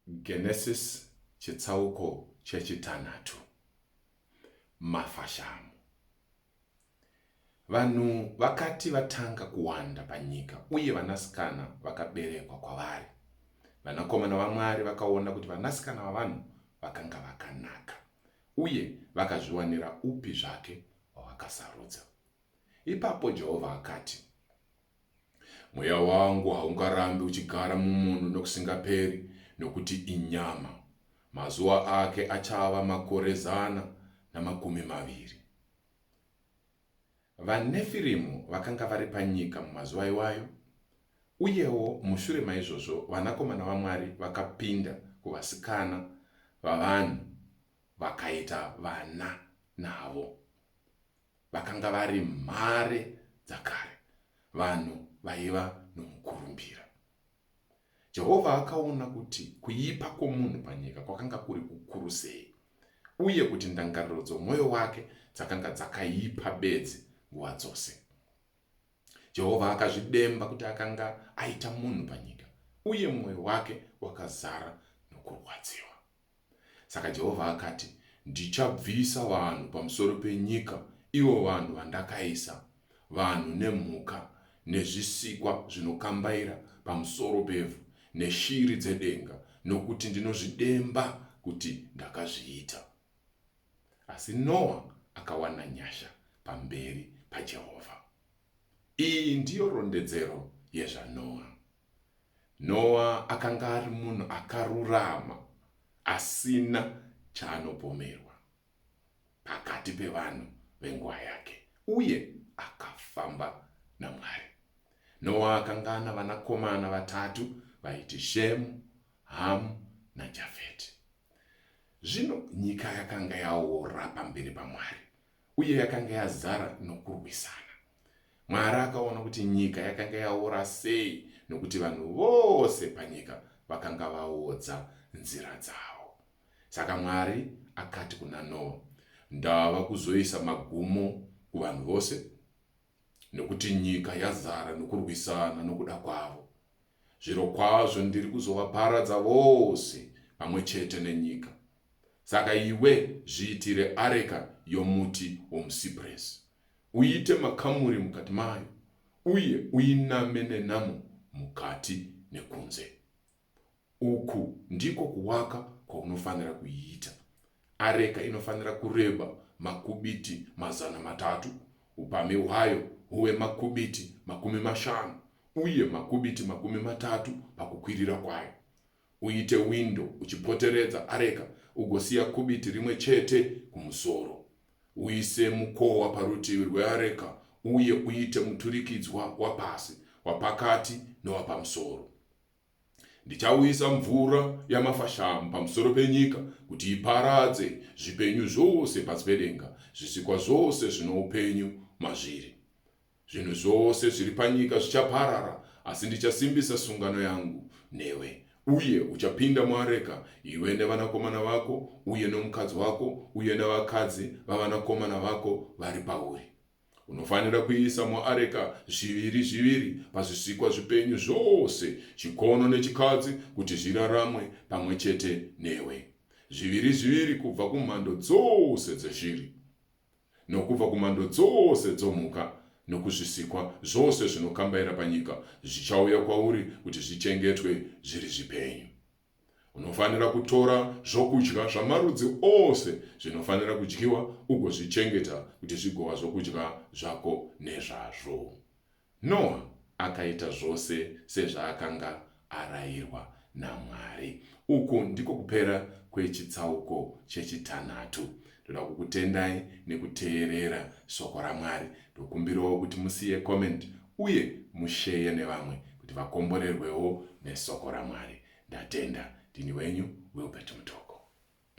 Genesis chitsauko chechitanhatu. Mafashamu. Vanhu vakati vatanga kuwanda panyika, uye vanasikana vakaberekwa kwavari. Vanakomana vaMwari vakaona kuti vanasikana vavanhu vakanga vakanaka, uye vakazviwanira upi zvake wavakasarudza. Ipapo Jehovha akati, mweya wangu haungarambi uchigara mumunhu nokusingaperi, nokuti inyama. Mazuva ake achava makore 120. VaNefirimu vakanga vari panyika mumazuva iwayo, uyewo mushure maizvozvo vanakomana vaMwari vakapinda kuvasikana vavanhu vakaita vana navo. Vakanga vari mhare dzakare, vanhu vaiva nomukurumbira. Jehovha akaona kuti kuipa kwomunhu panyika kwakanga kuri kukuru sei, uye kuti ndangariro dzomwoyo wake dzakanga dzakaipa bedzi nguva dzose. Jehovha akazvidemba kuti akanga aita munhu panyika, uye mwoyo wake wakazara nokurwadziwa. Saka Jehovha akati, ndichabvisa vanhu pamusoro penyika, ivo vanhu vandakaisa, vanhu nemhuka, nezvisikwa zvinokambaira pamusoro pevhu, neshiri dzedenga, nokuti ndinozvidemba kuti ndakazviita. Asi Noa akawana nyasha pamberi paJehovha. Iyi ndiyo rondedzero yezvaNoa. Noa akanga ari munhu akarurama, asina chaanopomerwa pakati pevanhu venguva yake, uye akafamba naMwari. Noa akanga ana vanakomana 3 vaiti Shemu, Hamu naJafeti. Zvino nyika yakanga yaora pamberi paMwari, uye yakanga yazara nokurwisana. Mwari akaona kuti nyika yakanga yaora sei, nokuti vanhu vose panyika vakanga vaodza nzira dzavo. Saka Mwari akati kuna Noa, ndava kuzoisa magumo kuvanhu vose, nokuti nyika yazara nokurwisana nokuda kwavo. Zvirokwazvo ndiri kuzovaparadza vose pamwe chete nenyika. Saka iwe zviitire areka yomuti womusipuresi, uite makamuri mukati mayo, uye uiname nenamo mukati nekunze. Uku ndiko kuwaka kwaunofanira kuiita. Areka inofanira kureba makubiti 300, upamhi hwayo huwe makubiti 50, uye makubiti 30 pakukwirira kwayo. Uite windo uchipoteredza areka, ugosiya kubiti rimwe chete kumusoro. Uise mukowa parutivi rweareka, uye uite muturikidzwa wapasi, wapakati newapamusoro. Ndichauyisa mvura yamafashamu pamusoro penyika kuti iparadze zvipenyu zvose pasi pedenga, zvisikwa zvose zvino upenyu mazviri. Zvinhu zvose zviri panyika zvichaparara, asi ndichasimbisa sungano yangu newe. Uye uchapinda muareka, iwe nevanakomana vako, uye nomukadzi wako, uye nevakadzi vavanakomana vako vari pauri. Unofanira kuisa muareka 2 pazvisikwa zvipenyu zvose, chikono nechikadzi, kuti zviraramwe pamwe chete newe. 2 kubva kumhando dzose dzeshiri, nokubva kumhando dzose dzomhuka, nokuzvisikwa zvose zvinokambaira panyika, zvichauya kwauri kuti zvichengetwe zviri zvipenyu. Unofanira kutora zvokudya zvamarudzi ose zvinofanira kudyiwa, ugozvichengeta kuti zvigova zvokudya zvako nezvazvo. Noa akaita zvose sezvaakanga arayirwa naMwari. Uku ndiko kupera kwechitsauko chechitanhatu. Ndoda kukutendai nekuteerera shoko raMwari. Ndokumbirawo kuti musiye comment, uye mushare nevamwe kuti vakomborerwewo nesoko raMwari. Ndatenda. Ndini wenyu Wilbert Mutoko.